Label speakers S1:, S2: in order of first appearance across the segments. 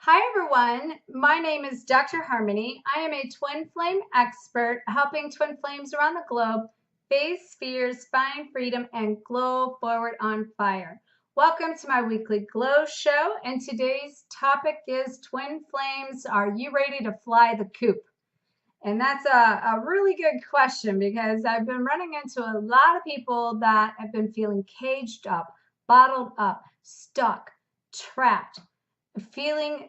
S1: Hi everyone, my name is Dr. Harmony. I am a twin flame expert helping twin flames around the globe face fears, find freedom, and glow forward on fire. Welcome to my weekly glow show, and today's topic is twin flames. Are you ready to fly the coop? And that's a really good question because I've been running into a lot of people that have been feeling caged up, bottled up, stuck, trapped, feeling,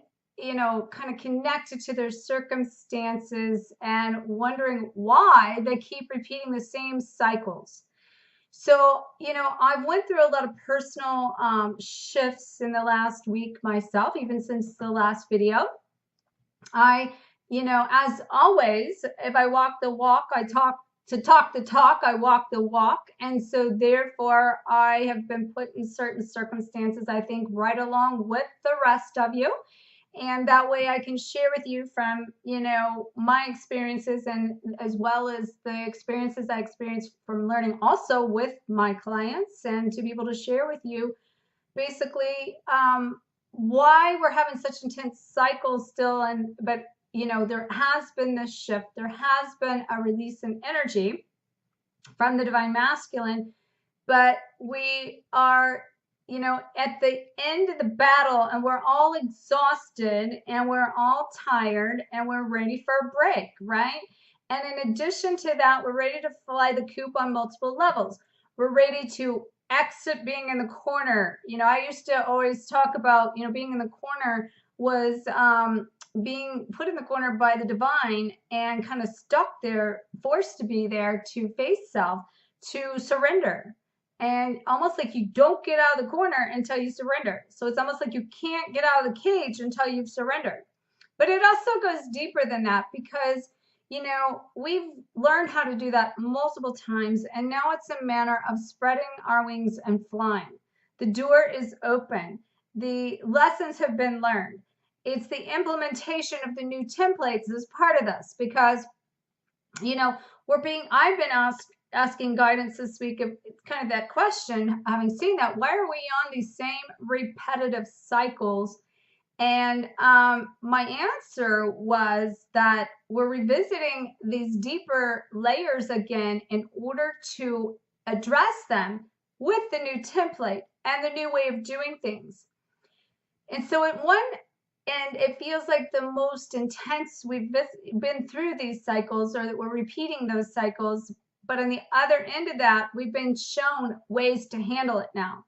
S1: kind of connected to their circumstances and wondering why they keep repeating the same cycles. So, I've went through a lot of personal shifts in the last week myself, even since the last video. As always, if I walk the walk, I talk the talk, I walk the walk. And so therefore I have been put in certain circumstances, I think, right along with the rest of you. And that way I can share with you from, my experiences, and as well as the experiences I experienced from learning also with my clients, and to be able to share with you basically why we're having such intense cycles still. But there has been this shift, there has been a release in energy from the divine masculine, but we are at the end of the battle, and we're all exhausted, and we're all tired, and we're ready for a break, right? And in addition to that, we're ready to fly the coop on multiple levels. We're ready to exit being in the corner. I used to always talk about, being in the corner was being put in the corner by the divine and kind of stuck there, forced to be there to face self, to surrender. And almost like you don't get out of the corner until you surrender. So it's almost like you can't get out of the cage until you've surrendered. But it also goes deeper than that because, we've learned how to do that multiple times. And now it's a matter of spreading our wings and flying. The door is open. The lessons have been learned. It's the implementation of the new templates as part of this because, I've been asking guidance this week. It's kind of that question, having seen that, why are we on these same repetitive cycles? And my answer was that we're revisiting these deeper layers again in order to address them with the new template and the new way of doing things. And so at one end, it feels like the most intense we've been through these cycles, or that we're repeating those cycles. But on the other end of that, we've been shown ways to handle it now.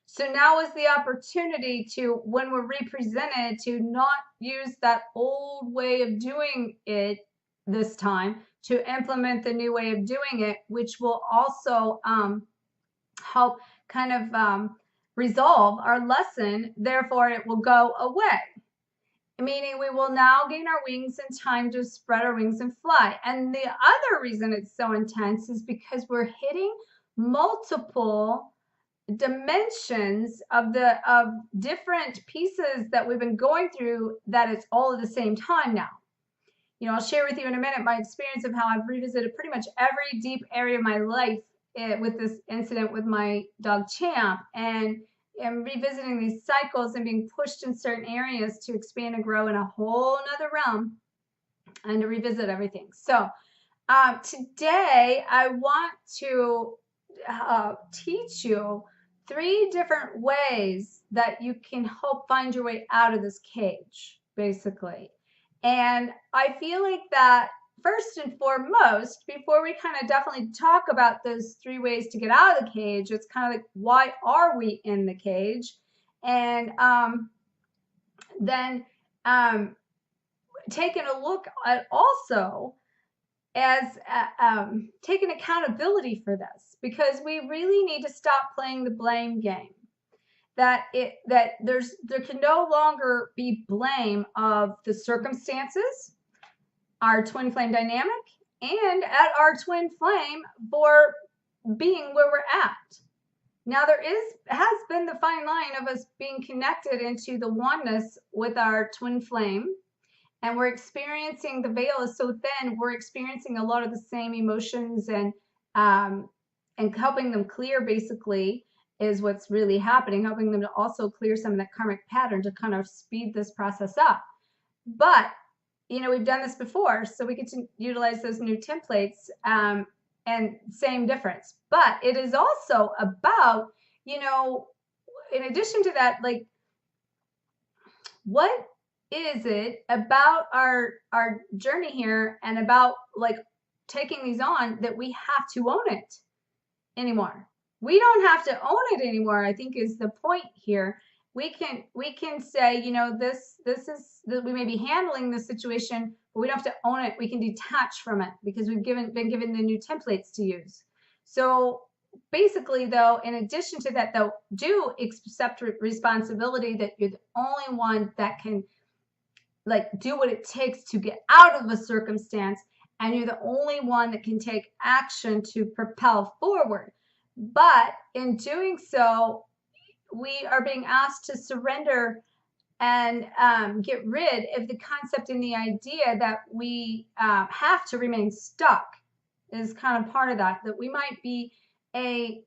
S1: So now is the opportunity to, when we're represented, to not use that old way of doing it this time, to implement the new way of doing it, which will also help kind of resolve our lesson. Therefore, it will go away. Meaning we will now gain our wings in time to spread our wings and fly. And the other reason it's so intense is because we're hitting multiple dimensions of different pieces that we've been going through, that it's all at the same time now. I'll share with you in a minute my experience of how I've revisited pretty much every deep area of my life with this incident with my dog Champ, and revisiting these cycles and being pushed in certain areas to expand and grow in a whole nother realm and to revisit everything. So today I want to teach you 3 different ways that you can help find your way out of this cage, basically. And I feel like that first and foremost, before we kind of definitely talk about those 3 ways to get out of the cage, it's kind of like, why are we in the cage? And then taking a look at also as taking accountability for this, because we really need to stop playing the blame game. There can no longer be blame of the circumstances, our twin flame dynamic, and at our twin flame for being where we're at. Now has been the fine line of us being connected into the oneness with our twin flame, and we're experiencing, the veil is so thin, we're experiencing a lot of the same emotions and helping them clear, basically, is what's really happening, helping them to also clear some of that karmic pattern to kind of speed this process up. But, you know, we've done this before, so we get to utilize those new templates, and same difference. But it is also about, you know, in addition to that, like, what is it about our journey here and about like taking these on that we have to own it anymore? We don't have to own it anymore, I think, is the point here. We can say, you know, this is that we may be handling this situation, but we don't have to own it. We can detach from it because we've been given the new templates to use. So basically, though, in addition to that, though, do accept responsibility that you're the only one that can like do what it takes to get out of a circumstance, and you're the only one that can take action to propel forward. But in doing so, we are being asked to surrender and get rid of the concept and the idea that we have to remain stuck is kind of part of that, that we might be a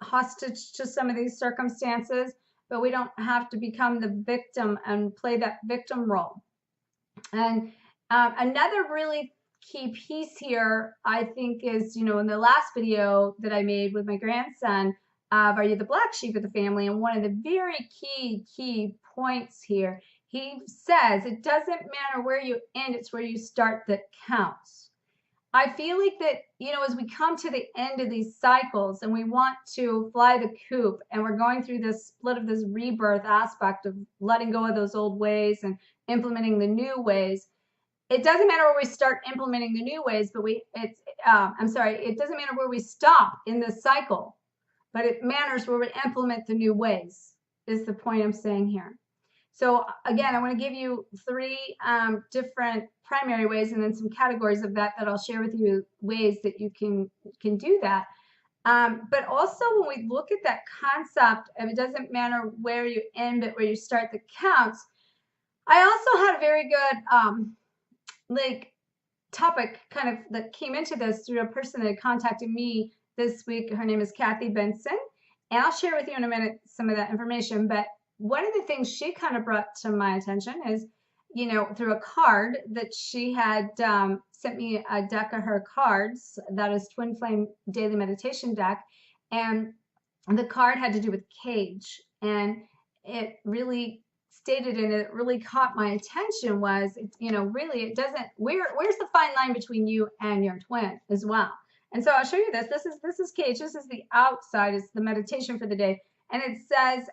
S1: hostage to some of these circumstances, but we don't have to become the victim and play that victim role. And another really key piece here, I think, is, you know, in the last video that I made with my grandson, are you the black sheep of the family? And one of the very key points here, he says, it doesn't matter where you end, it's where you start that counts. I feel like that, you know, as we come to the end of these cycles and we want to fly the coop and we're going through this split of this rebirth aspect of letting go of those old ways and implementing the new ways, it doesn't matter where we start implementing the new ways, but it doesn't matter where we stop in this cycle, but it matters where we implement the new ways, is the point I'm saying here. So again, I want to give you 3 different primary ways and then some categories of that I'll share with you, ways that you can do that. But also when we look at that concept of it doesn't matter where you end, but where you start that counts, I also had a very good like topic kind of that came into this through a person that contacted me this week. Her name is KATHI Benson, and I'll share with you in a minute some of that information. But one of the things she kind of brought to my attention is, you know, through a card that she had sent me a deck of her cards that is Twin Flame Daily Meditation deck, and the card had to do with cage, and it really stated, and it really caught my attention, was, you know, really it doesn't, where's the fine line between you and your twin as well. And so I'll show you this. This is cage. This is the outside. It's the meditation for the day. And it says,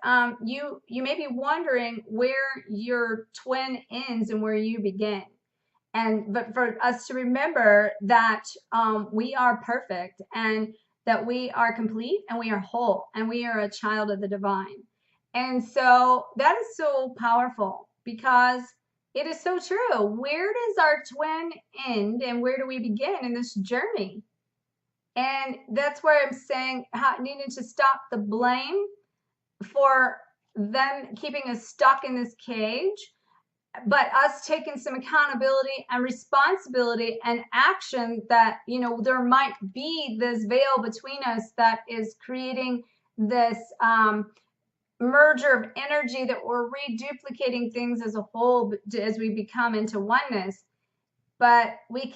S1: you may be wondering where your twin ends and where you begin. But for us to remember that we are perfect, and that we are complete, and we are whole, and we are a child of the divine. And so that is so powerful, because it is so true. Where does our twin end and where do we begin in this journey? And that's where I'm saying needing to stop the blame for them keeping us stuck in this cage, but us taking some accountability and responsibility and action that, you know, there might be this veil between us that is creating this merger of energy, that we're reduplicating things as a whole as we become into oneness. But we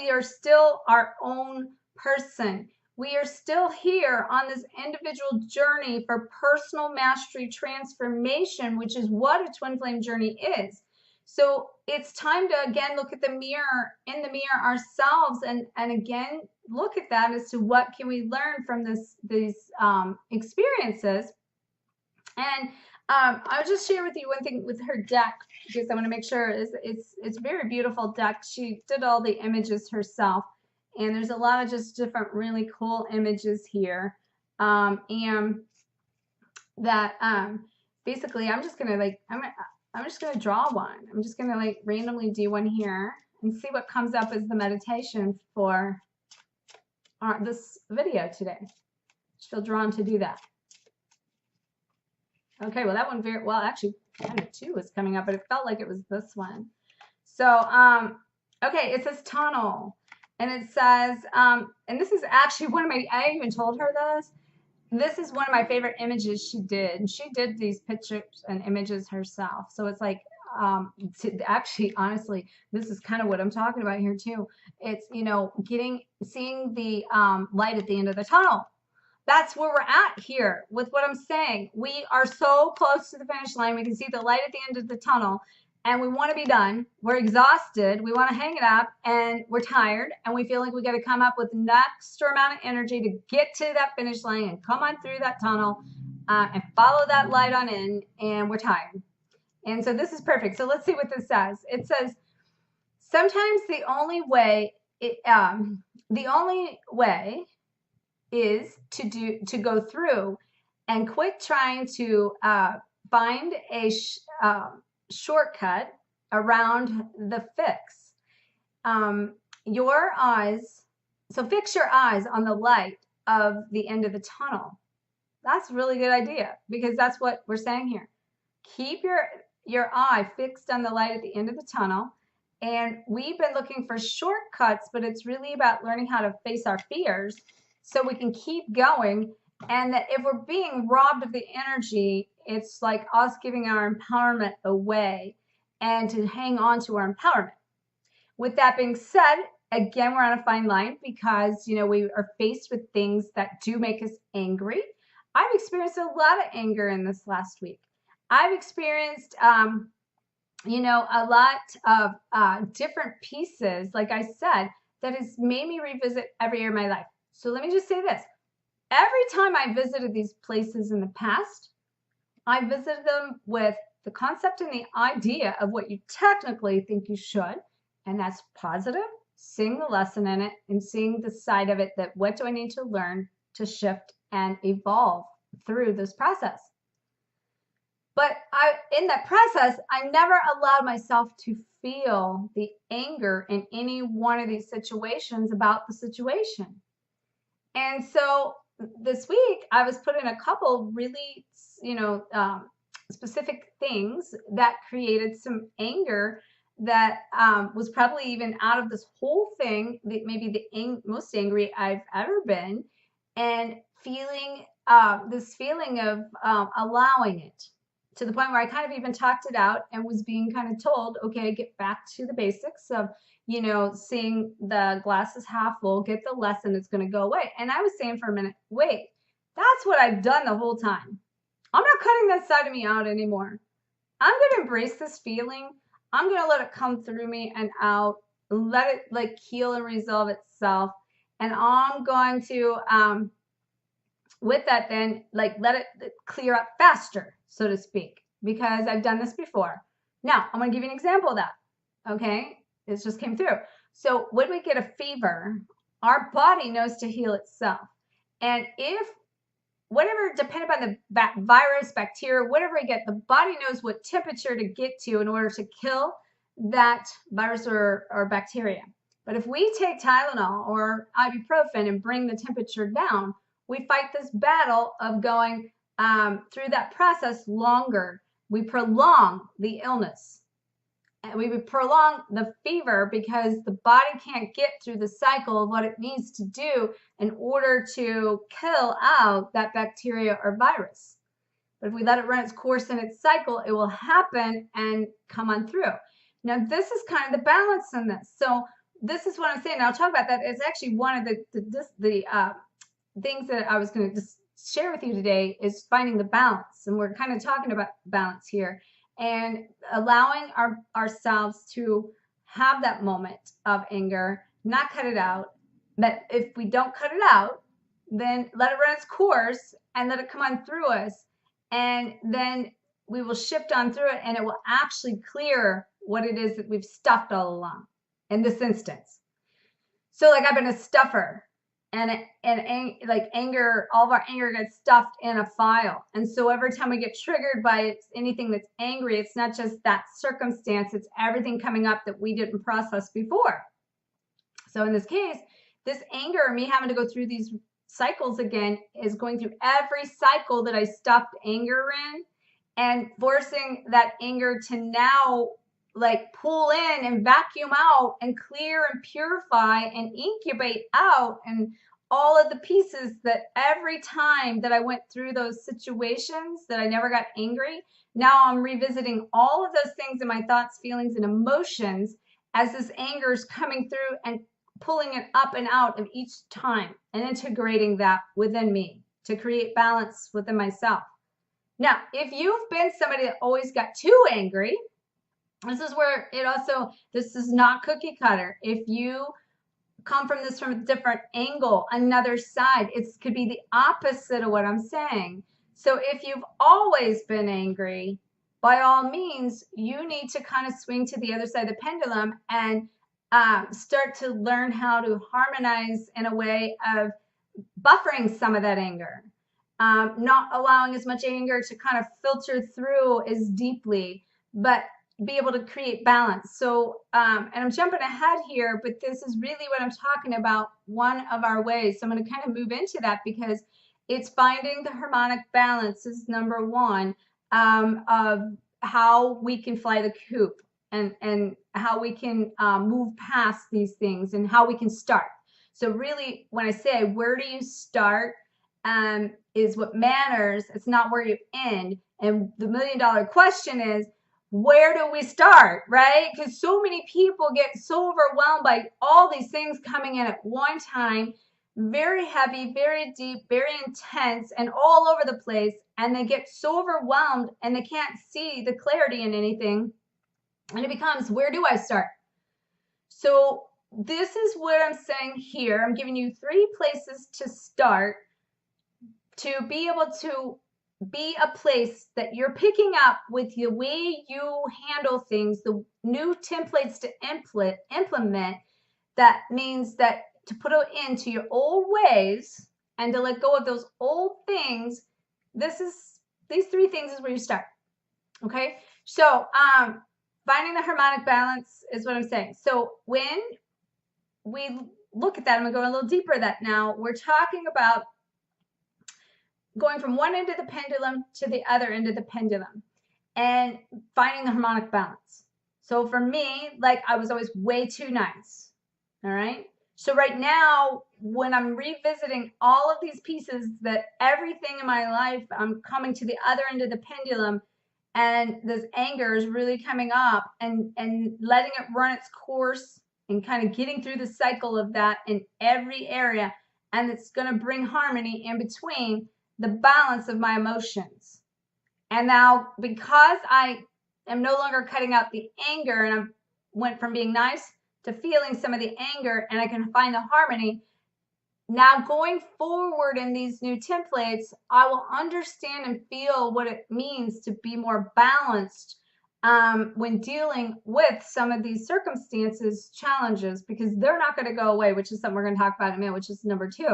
S1: are still our own person. We are still here on this individual journey for personal mastery transformation, which is what a twin flame journey is. So it's time to again look at in the mirror ourselves, and again look at that as to what can we learn from these experiences. And I'll just share with you one thing with her deck, because I want to make sure it's a very beautiful deck. She did all the images herself, and there's a lot of just different really cool images here. And that basically I'm just gonna I'm just gonna draw one. I'm just gonna like randomly do one here and see what comes up as the meditation for this video today. Just feel drawn to do that. Okay, well, that one very well, actually, kind of 2 was coming up, but it felt like it was this one. So, okay, it says tunnel, and it says, and this is actually one of my, I even told her this, this is one of my favorite images she did. She did these pictures and images herself. So it's like, actually, honestly, this is kind of what I'm talking about here too. It's, you know, seeing the light at the end of the tunnel. That's where we're at here with what I'm saying. We are so close to the finish line. We can see the light at the end of the tunnel and we want to be done. We're exhausted. We want to hang it up and we're tired and we feel like we got to come up with an extra amount of energy to get to that finish line and come on through that tunnel and follow that light on in, and we're tired. And so this is perfect. So let's see what this says. It says, sometimes the only way is to go through and quit trying to find a shortcut around the fix. Fix your eyes on the light of the end of the tunnel. That's a really good idea, because that's what we're saying here. Keep your eye fixed on the light at the end of the tunnel. And we've been looking for shortcuts, but it's really about learning how to face our fears so we can keep going. And that if we're being robbed of the energy, it's like us giving our empowerment away, and to hang on to our empowerment. With that being said, again, we're on a fine line, because, you know, we are faced with things that do make us angry. I've experienced a lot of anger in this last week. I've experienced, you know, a lot of different pieces, like I said, that has made me revisit every year of my life. So let me just say this. Every time I visited these places in the past, I visited them with the concept and the idea of what you technically think you should, and that's positive, seeing the lesson in it and seeing the side of it, that what do I need to learn to shift and evolve through this process. But in that process, I never allowed myself to feel the anger in any one of these situations about the situation. And so this week, I was put in a couple really, you know, specific things that created some anger that was probably even out of this whole thing, maybe the most angry I've ever been, and feeling this feeling of allowing it, to the point where I kind of even talked it out and was being kind of told, okay, get back to the basics of, you know, seeing the glass is half full, get the lesson, it's going to go away. And I was saying for a minute, wait, that's what I've done the whole time. I'm not cutting that side of me out anymore. I'm going to embrace this feeling. I'm going to let it come through me and out, let it like heal and resolve itself. And I'm going to, with that, then like let it clear up faster, so to speak, because I've done this before. Now, I'm going to give you an example of that. Okay, this just came through. So when we get a fever, our body knows to heal itself. And if whatever, depending on the virus, bacteria, whatever we get, the body knows what temperature to get to in order to kill that virus or bacteria. But if we take Tylenol or ibuprofen and bring the temperature down, we fight this battle of going through that process longer. We prolong the illness. And we would prolong the fever because the body can't get through the cycle of what it needs to do in order to kill out that bacteria or virus. But if we let it run its course in its cycle, it will happen and come on through. Now, this is kind of the balance in this. So this is what I'm saying. I'll talk about that. It's actually one of the things that I was going to just share with you today is finding the balance. And we're kind of talking about balance here and allowing ourselves to have that moment of anger, not cut it out. But if we don't cut it out, then let it run its course and let it come on through us. And then we will shift on through it and it will actually clear what it is that we've stuffed all along in this instance. So like I've been a stuffer. And like anger, all of our anger gets stuffed in a file. And so every time we get triggered by anything that's angry, it's not just that circumstance, it's everything coming up that we didn't process before. So in this case, this anger, me having to go through these cycles again, is going through every cycle that I stuffed anger in and forcing that anger to now like pull in and vacuum out and clear and purify and incubate out and all of the pieces that every time that I went through those situations that I never got angry, now I'm revisiting all of those things in my thoughts, feelings, and emotions as this anger is coming through and pulling it up and out of each time and integrating that within me to create balance within myself. Now, if you've been somebody that always got too angry, this is where it also, this is not cookie cutter. If you come from this from a different angle, another side, it could be the opposite of what I'm saying. So if you've always been angry, by all means, you need to kind of swing to the other side of the pendulum and start to learn how to harmonize in a way of buffering some of that anger, not allowing as much anger to kind of filter through as deeply, but be able to create balance. So, and I'm jumping ahead here, but this is really what I'm talking about, one of our ways. So I'm going to kind of move into that because it's finding the harmonic balance is number one, of how we can fly the coop and how we can move past these things and how we can start. So really, when I say, where do you start, is what matters. It's not where you end. And the $1 million question is, where do we start, right? Because so many people get so overwhelmed by all these things coming in at one time, very heavy, very deep, very intense, and all over the place. And they get so overwhelmed and they can't see the clarity in anything. And it becomes, where do I start? So this is what I'm saying here. I'm giving you 3 places to start to be able to be a place that you're picking up with the way you handle things, the new templates to implement. That means that to put it into your old ways and to let go of those old things. These 3 things is where you start. Okay, so finding the harmonic balance is what I'm saying. So when we look at that, I'm going to go a little deeper at that now. We're talking about going from one end of the pendulum to the other end of the pendulum and finding the harmonic balance. So for me, like, I was always way too nice. All right. So right now, when I'm revisiting all of these pieces, that everything in my life, I'm coming to the other end of the pendulum, and this anger is really coming up and letting it run its course and kind of getting through the cycle of that in every area. And it's going to bring harmony in between the balance of my emotions. And now, because I am no longer cutting out the anger and I went from being nice to feeling some of the anger, and I can find the harmony, now going forward in these new templates, I will understand and feel what it means to be more balanced when dealing with some of these circumstances, challenges, because they're not going to go away, which is something we're going to talk about in a minute, which is number 2.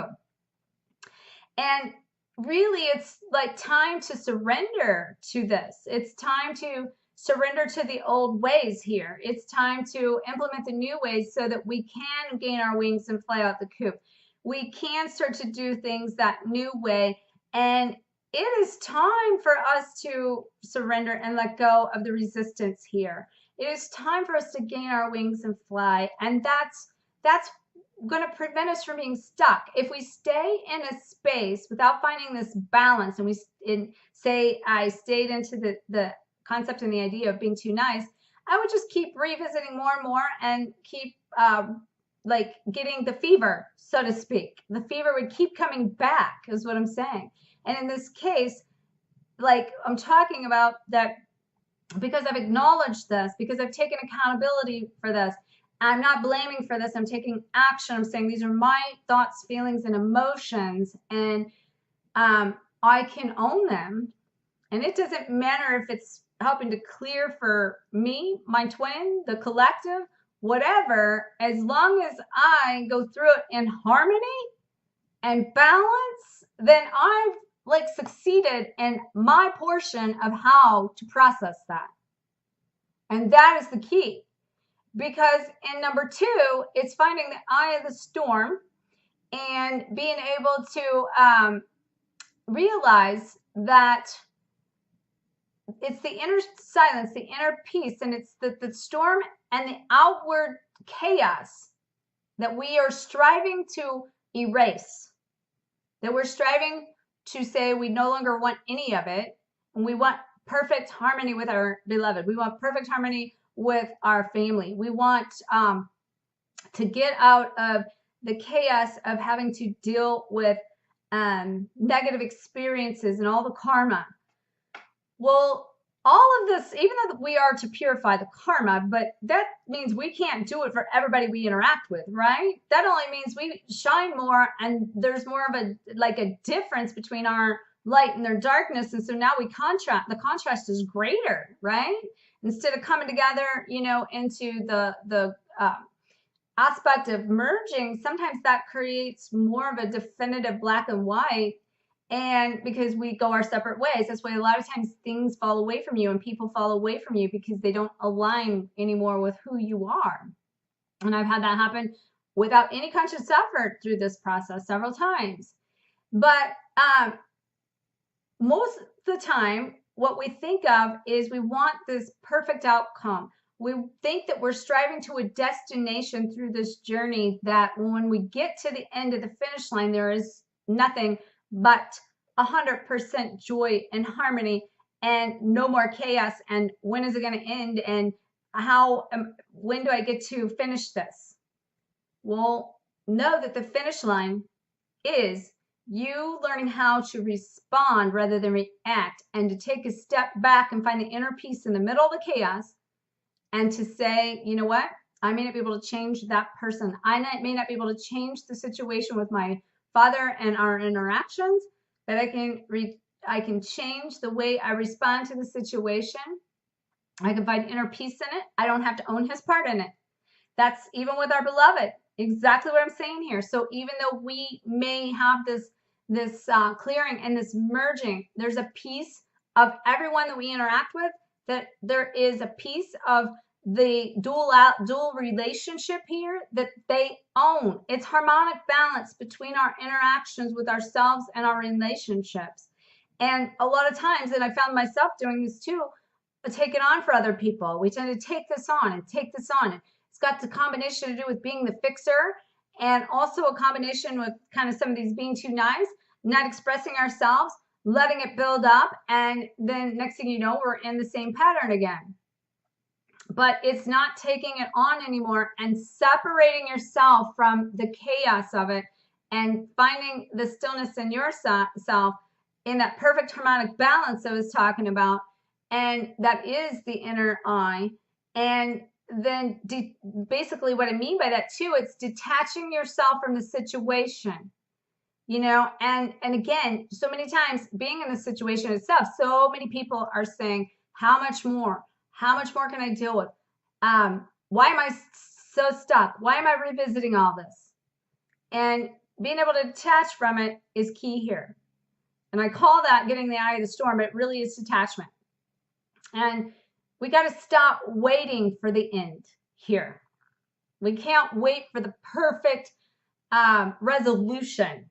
S1: And really, it's like time to surrender to this. It's time to surrender to the old ways here. It's time to implement the new ways so that we can gain our wings and fly out the coop. We can start to do things that new way. And it is time for us to surrender and let go of the resistance here. It is time for us to gain our wings and fly. And that's going to prevent us from being stuck. If we stay in a space without finding this balance, and say I stayed into the concept and the idea of being too nice, I would just keep revisiting more and more and keep like getting the fever, so to speak. The fever would keep coming back, is what I'm saying. And in this case, like I'm talking about that, because I've acknowledged this, because I've taken accountability for this, I'm not blaming for this. I'm taking action. I'm saying these are my thoughts, feelings, and emotions, and I can own them. And it doesn't matter if it's helping to clear for me, my twin, the collective, whatever, as long as I go through it in harmony and balance, then I've like succeeded in my portion of how to process that. And that is the key. Because in number 2, it's finding the eye of the storm and being able to realize that it's the inner silence, the inner peace, and it's the storm and the outward chaos that we are striving to erase, that we're striving to say we no longer want any of it, and we want perfect harmony with our beloved. We want perfect harmony with our family. We want to get out of the chaos of having to deal with negative experiences and all the karma. Well, all of this, even though we are to purify the karma, but that means we can't do it for everybody we interact with, right? That only means we shine more, and there's more of a difference between our light and their darkness. And so now the contrast is greater, right? Instead of coming together, into the aspect of merging, sometimes that creates more of a definitive black and white. And because we go our separate ways, that's why a lot of times things fall away from you and people fall away from you because they don't align anymore with who you are. And I've had that happen without any conscious effort through this process several times. But most of the time, what we think of is we want this perfect outcome. We think that we're striving to a destination through this journey, that when we get to the end of the finish line, there is nothing but 100% joy and harmony and no more chaos. And when is it going to end? And when do I get to finish this? Well, know that the finish line is you learning how to respond rather than react, and to take a step back and find the inner peace in the middle of the chaos, and to say, you know what? I may not be able to change that person. I may not be able to change the situation with my father and our interactions, but I can change the way I respond to the situation. I can find inner peace in it. I don't have to own his part in it. That's even with our beloved. Exactly what I'm saying here. So even though we may have this clearing and this merging, there's a piece of everyone that we interact with, that there is a piece of the dual relationship here that they own. It's harmonic balance between our interactions with ourselves and our relationships. And a lot of times, and I found myself doing this too, take it on for other people. We tend to take this on and take this on. It's got the combination to do with being the fixer, and also a combination with kind of some of these being too nice, not expressing ourselves, letting it build up, and then next thing you know, we're in the same pattern again. But it's not taking it on anymore and separating yourself from the chaos of it and finding the stillness in yourself in that perfect harmonic balance I was talking about. And that is the inner eye. And then basically what I mean by that too, it's detaching yourself from the situation. And again, so many times being in the situation itself, so many people are saying, how much more? How much more can I deal with? Why am I so stuck? Why am I revisiting all this? And being able to detach from it is key here. And I call that getting the eye of the storm, but it really is detachment. And we got to stop waiting for the end here. We can't wait for the perfect resolution,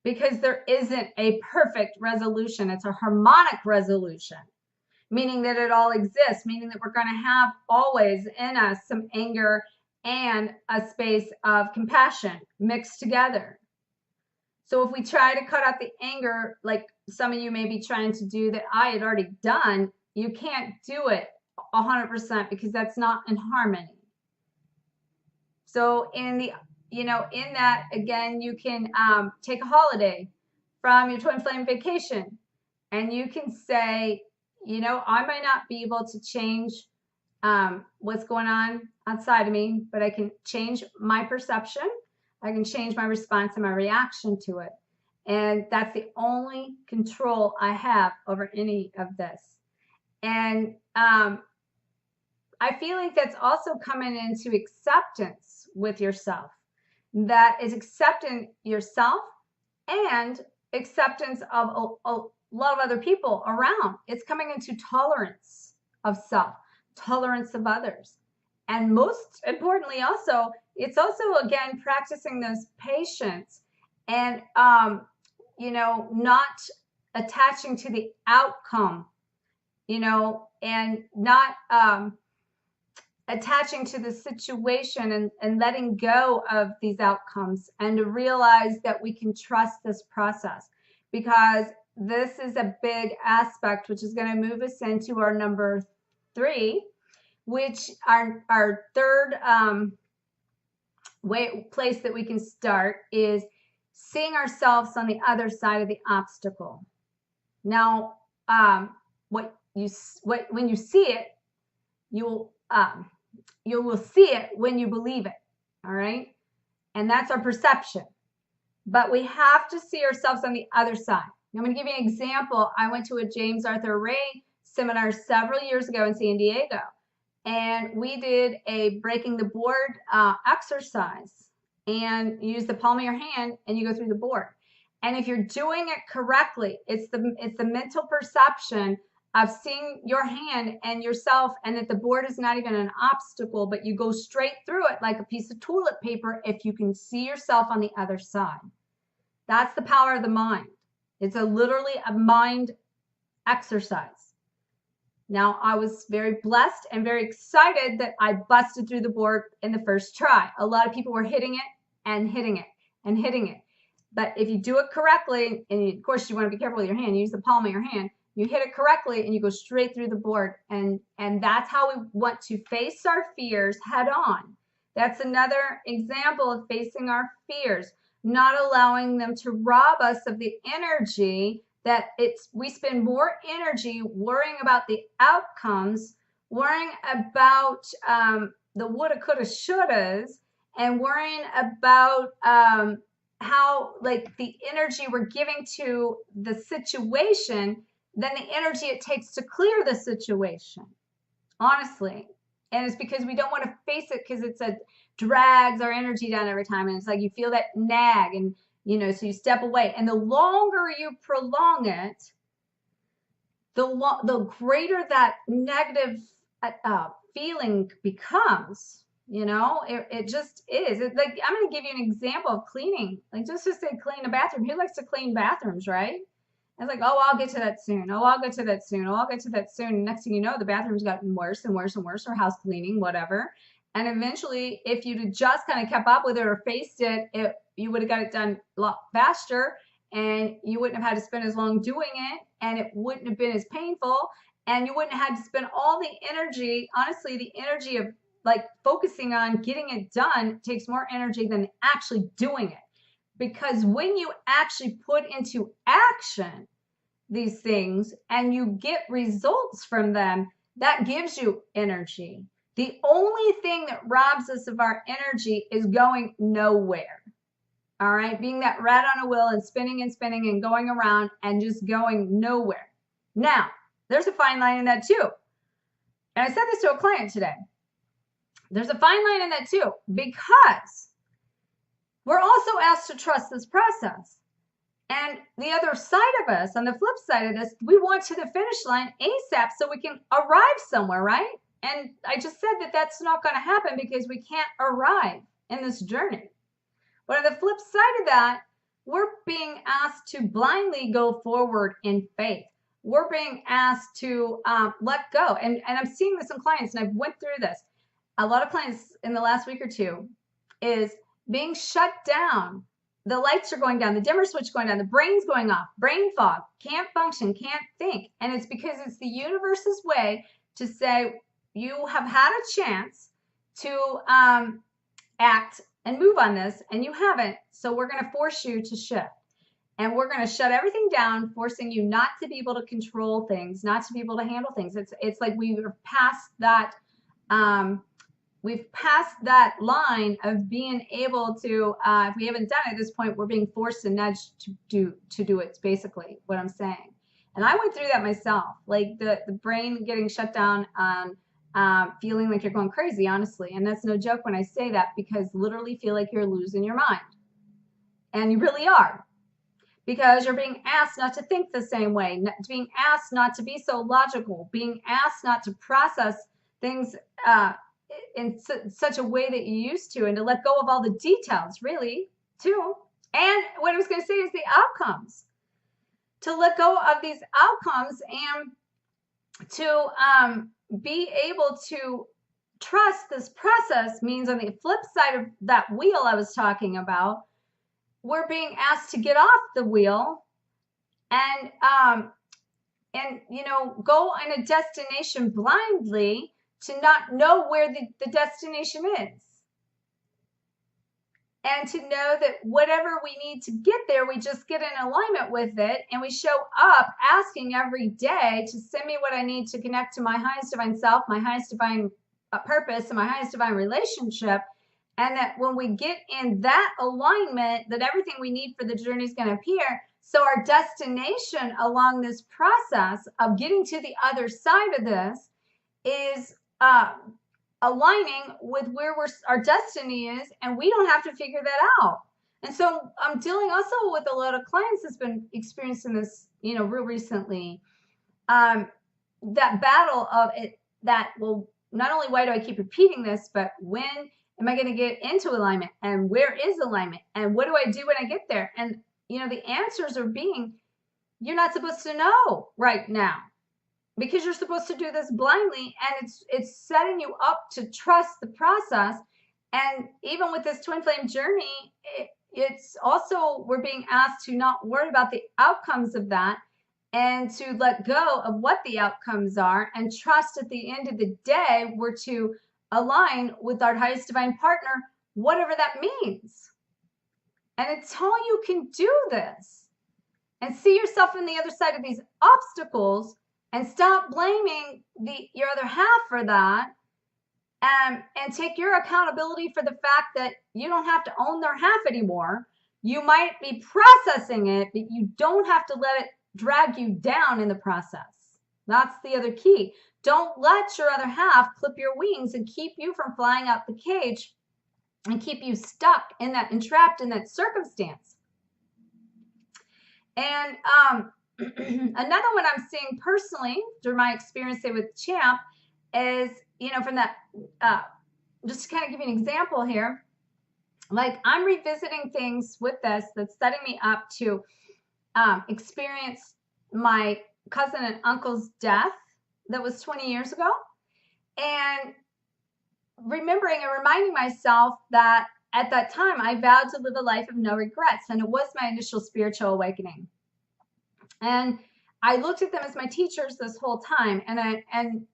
S1: because there isn't a perfect resolution. It's a harmonic resolution, meaning that it all exists, meaning that we're going to have always in us some anger and a space of compassion mixed together. So if we try to cut out the anger, like some of you may be trying to do that I had already done, you can't do it 100% because that's not in harmony. So in that, again, you can take a holiday from your twin flame vacation, and you can say, I might not be able to change what's going on outside of me, but I can change my perception. I can change my response and my reaction to it. And that's the only control I have over any of this. And I feel like that's also coming into acceptance with yourself. That is accepting yourself and acceptance of a lot of other people around. It's coming into tolerance of self, tolerance of others. And most importantly, also, it's also, again, practicing those patience and, not attaching to the outcome, and not attaching to the situation and letting go of these outcomes, and to realize that we can trust this process, because this is a big aspect which is going to move us into our number 3, which our third place that we can start is seeing ourselves on the other side of the obstacle. Now, when you see it, you will see it when you believe it. All right, and that's our perception. But we have to see ourselves on the other side. Now, I'm going to give you an example. I went to a James Arthur Ray seminar several years ago in San Diego, and we did a breaking the board exercise, and you use the palm of your hand and you go through the board. And if you're doing it correctly, it's the mental perception of seeing your hand and yourself, and that the board is not even an obstacle, but you go straight through it like a piece of toilet paper if you can see yourself on the other side. That's the power of the mind. It's literally a mind exercise. Now, I was very blessed and very excited that I busted through the board in the first try. A lot of people were hitting it and hitting it and hitting it. But if you do it correctly, and of course you want to be careful with your hand, you use the palm of your hand, you hit it correctly and you go straight through the board. And that's how we want to face our fears head on. That's another example of facing our fears, not allowing them to rob us of the energy that we spend more energy worrying about the outcomes, worrying about the woulda, coulda, shouldas, and worrying about how, like, the energy we're giving to the situation than the energy it takes to clear the situation, honestly. And it's because we don't want to face it, because it's drags our energy down every time, and it's like you feel that nag, and so you step away. And the longer you prolong it, the greater that negative feeling becomes. It just is. It's like, I'm going to give you an example of cleaning. Like, just to say clean a bathroom. Who likes to clean bathrooms, right? It's like, oh, I'll get to that soon. Oh, I'll get to that soon. Oh, I'll get to that soon. And next thing you know, the bathroom's gotten worse and worse and worse, or house cleaning, whatever. And eventually, if you'd just kind of kept up with it or faced it, you would have got it done a lot faster, and you wouldn't have had to spend as long doing it, and it wouldn't have been as painful, and you wouldn't have had to spend all the energy. Honestly, the energy of like focusing on getting it done takes more energy than actually doing it. Because when you actually put into action these things and you get results from them, that gives you energy. The only thing that robs us of our energy is going nowhere. All right, being that rat on a wheel and spinning and going around and just going nowhere. Now, there's a fine line in that too. And I said this to a client today. There's a fine line in that too, because we're also asked to trust this process. And the other side of us, on the flip side of this, we want to the finish line ASAP so we can arrive somewhere, right? And I just said that that's not going to happen because we can't arrive in this journey. But on the flip side of that, we're being asked to blindly go forward in faith. We're being asked to let go. And I'm seeing this in clients, and I've went through this. A lot of clients in the last week or two is being shut down. The lights are going down, the dimmer switch going down, the brain's going off, brain fog, can't function, can't think. And it's because it's the universe's way to say, you have had a chance to act and move on this, and you haven't. So we're going to force you to shift. And we're going to shut everything down, forcing you not to be able to control things, not to be able to handle things. It's like we've passed that line of being able to, if we haven't done it at this point, we're being forced and nudged to do it. It's basically what I'm saying. And I went through that myself, like the brain getting shut down on feeling like you're going crazy, honestly. And that's no joke when I say that, because literally feel like you're losing your mind. And you really are. Because you're being asked not to think the same way, being asked not to be so logical, being asked not to process things in such a way that you used to, and to let go of all the details, really, too. And what I was going to say is the outcomes. To let go of these outcomes and to be able to trust this process means on the flip side of that wheel I was talking about, we're being asked to get off the wheel and you know, go on a destination blindly to not know where the destination is. And to know that whatever we need to get there, we just get in alignment with it, and we show up asking every day to send me what I need to connect to my highest divine self, my highest divine purpose, and my highest divine relationship. And that when we get in that alignment, that everything we need for the journey is going to appear. So our destination along this process of getting to the other side of this is aligning with where our destiny is, and we don't have to figure that out. And so I'm dealing also with a lot of clients that's been experiencing this, you know, real recently. That battle of it, that, well, not only why do I keep repeating this, but when am I going to get into alignment, and where is alignment, and what do I do when I get there? And, you know, the answers are being, you're not supposed to know right now, because you're supposed to do this blindly, and it's setting you up to trust the process. And even with this twin flame journey, it's also, we're being asked to not worry about the outcomes of that, and to let go of what the outcomes are, and trust at the end of the day we're to align with our highest divine partner, whatever that means. And until you can do this and see yourself on the other side of these obstacles, and stop blaming your other half for that, and take your accountability for the fact that you don't have to own their half anymore. You might be processing it, but you don't have to let it drag you down in the process. That's the other key. Don't let your other half clip your wings and keep you from flying out the cage and keep you stuck in that, entrapped in that circumstance. And another one I'm seeing personally through my experience with Champ is, you know, from that, just to kind of give you an example here, like I'm revisiting things with this that's setting me up to experience my cousin and uncle's death that was 20 years ago, and remembering and reminding myself that at that time I vowed to live a life of no regrets, and it was my initial spiritual awakening. And I looked at them as my teachers this whole time, and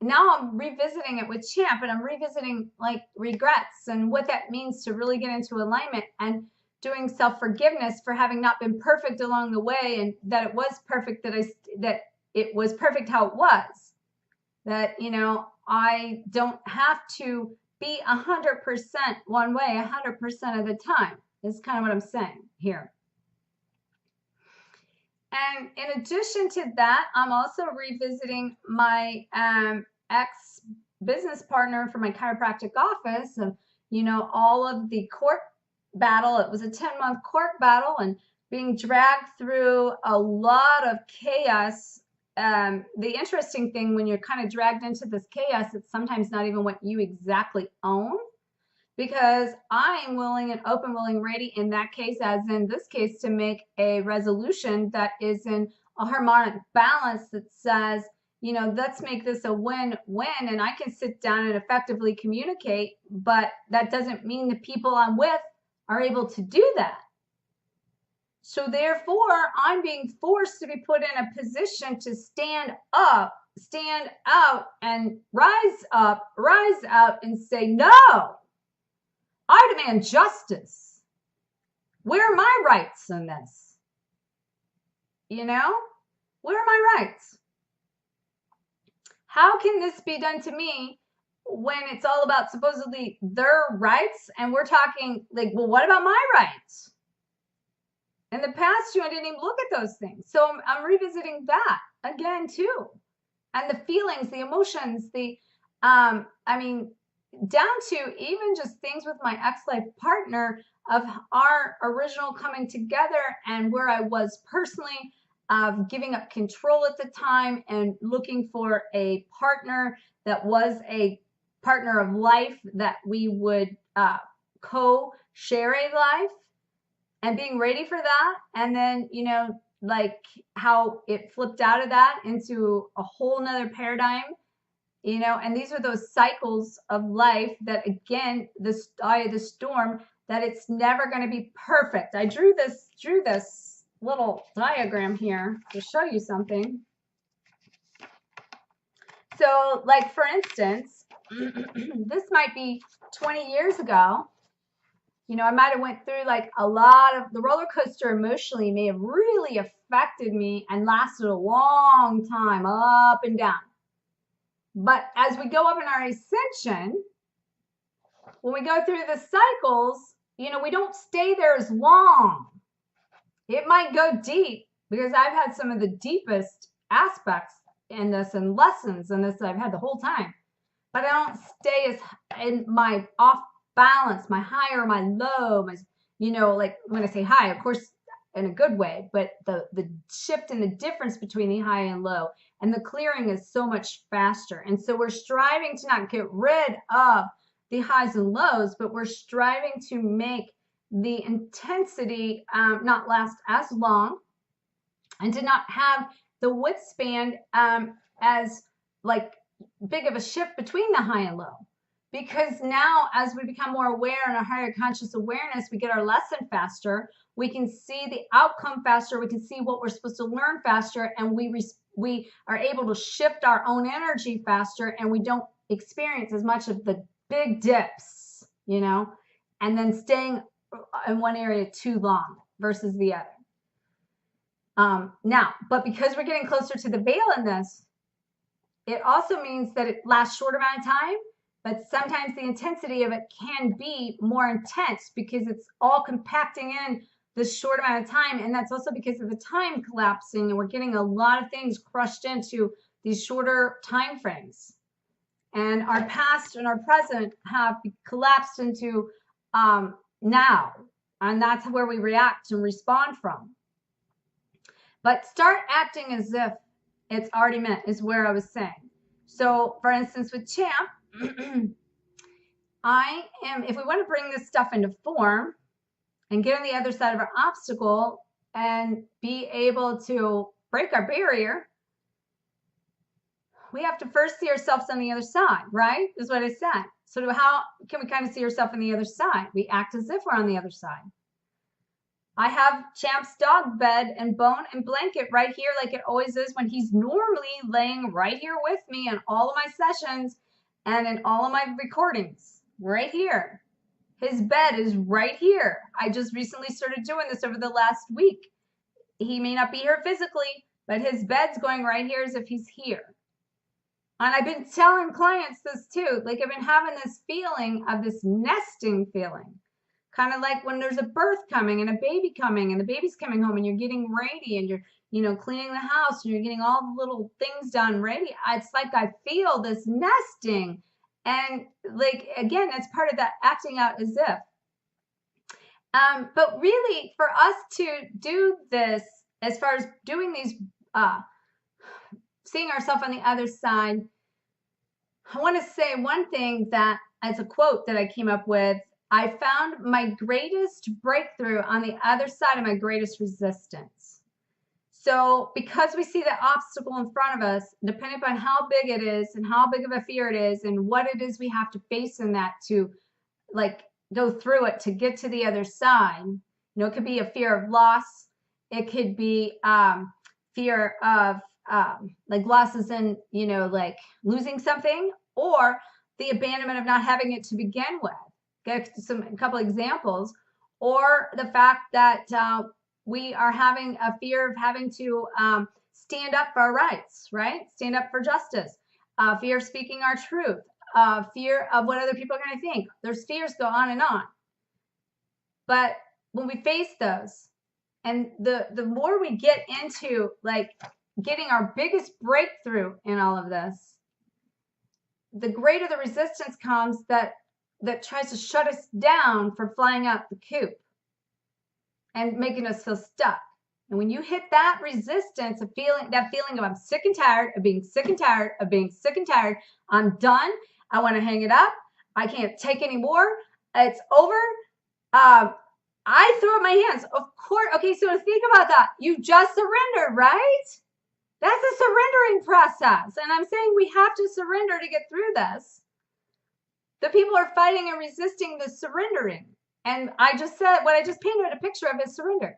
S1: now I'm revisiting it with Champ, and I'm revisiting like regrets and what that means to really get into alignment, and doing self-forgiveness for having not been perfect along the way, and that it was perfect, that it was perfect how it was. That, you know, I don't have to be 100% one way 100% of the time. Is kind of what I'm saying here. And in addition to that, I'm also revisiting my ex-business partner for my chiropractic office, and, you know, all of the court battle. It was a 10-month court battle, and being dragged through a lot of chaos. The interesting thing, when you're kind of dragged into this chaos, it's sometimes not even what you exactly own, because I'm willing and open, willing, ready in that case, as in this case, to make a resolution that is in a harmonic balance that says, you know, let's make this a win-win, and I can sit down and effectively communicate, but that doesn't mean the people I'm with are able to do that. So therefore, I'm being forced to be put in a position to stand up, stand out, and rise up and say, no, I demand justice. Where are my rights in this? You know, where are my rights? How can this be done to me when it's all about supposedly their rights? And we're talking like, well, what about my rights? In the past, I didn't even look at those things. So I'm revisiting that again too. And the feelings, the emotions, I mean, down to even just things with my ex-life partner, of our original coming together, and where I was personally giving up control at the time and looking for a partner that was a partner of life, that we would co-share a life, and being ready for that. And then, you know, like how it flipped out of that into a whole nother paradigm you know, and these are those cycles of life that, again, the eye of the storm, that it's never going to be perfect. I drew this little diagram here to show you something. So, like, for instance, this might be 20 years ago. You know, I might have went through like a lot of the roller coaster emotionally may have really affected me and lasted a long time, up and down. But as we go up in our ascension, when we go through the cycles, you know, we don't stay there as long. It might go deep, because I've had some of the deepest aspects in this and lessons in this that I've had the whole time. But I don't stay as in my off balance, my high or my low, my, you know, like when I say high, of course, in a good way, but the shift and the difference between the high and low and the clearing is so much faster. And so we're striving to not get rid of the highs and lows, but we're striving to make the intensity not last as long, and to not have the width span as like big of a shift between the high and low. Because now, as we become more aware in a higher conscious awareness, we get our lesson faster. We can see the outcome faster. We can see what we're supposed to learn faster, and we are able to shift our own energy faster, and we don't experience as much of the big dips, you know, and then staying in one area too long versus the other. Now, but because we're getting closer to the veil in this, it also means that it lasts short amount of time, but sometimes the intensity of it can be more intense because it's all compacting in this short amount of time. And that's also because of the time collapsing, and we're getting a lot of things crushed into these shorter time frames. And our past and our present have collapsed into now. And that's where we react and respond from. But start acting as if it's already meant, is where I was saying. So, for instance, with Champ, if we want to bring this stuff into form and get on the other side of our obstacle and be able to break our barrier, we have to first see ourselves on the other side, right? Is what I said. So how can we kind of see ourselves on the other side? We act as if we're on the other side. I have Champ's dog bed and bone and blanket right here, like it always is when he's normally laying right here with me in all of my sessions and in all of my recordings, right here. His bed is right here. I just recently started doing this over the last week. He may not be here physically, but his bed's going right here as if he's here. And I've been telling clients this too. Like, I've been having this feeling of this nesting feeling. Kind of like when there's a birth coming and a baby coming and the baby's coming home and you're getting ready and you're, you know, cleaning the house and you're getting all the little things done ready. It's like I feel this nesting. And like, again, it's part of that acting out as if. But really, for us to do this, as far as doing these, seeing ourselves on the other side, I want to say one thing that, as a quote that I came up with, I found my greatest breakthrough on the other side of my greatest resistance. So because we see the obstacle in front of us, depending upon how big it is and how big of a fear it is and what it is we have to face in that to like go through it to get to the other side, you know, it could be a fear of loss. It could be fear of like losses in, you know, like losing something, or the abandonment of not having it to begin with. Get a couple examples, or the fact that we are having a fear of having to stand up for our rights, right? Stand up for justice, fear of speaking our truth, fear of what other people are going to think. There's fears go on and on. But when we face those, and the more we get into like getting our biggest breakthrough in all of this, the greater the resistance comes that tries to shut us down from flying out the coop and making us feel stuck. And when you hit that resistance of that feeling of I'm sick and tired of being sick and tired of being sick and tired, I'm done, I want to hang it up, I can't take any more, it's over, I throw up my hands. Of course. Okay, so think about that. You just surrendered, right? That's a surrendering process. And I'm saying we have to surrender to get through this. The people are fighting and resisting the surrendering. And I just said, what I just painted a picture of is surrender.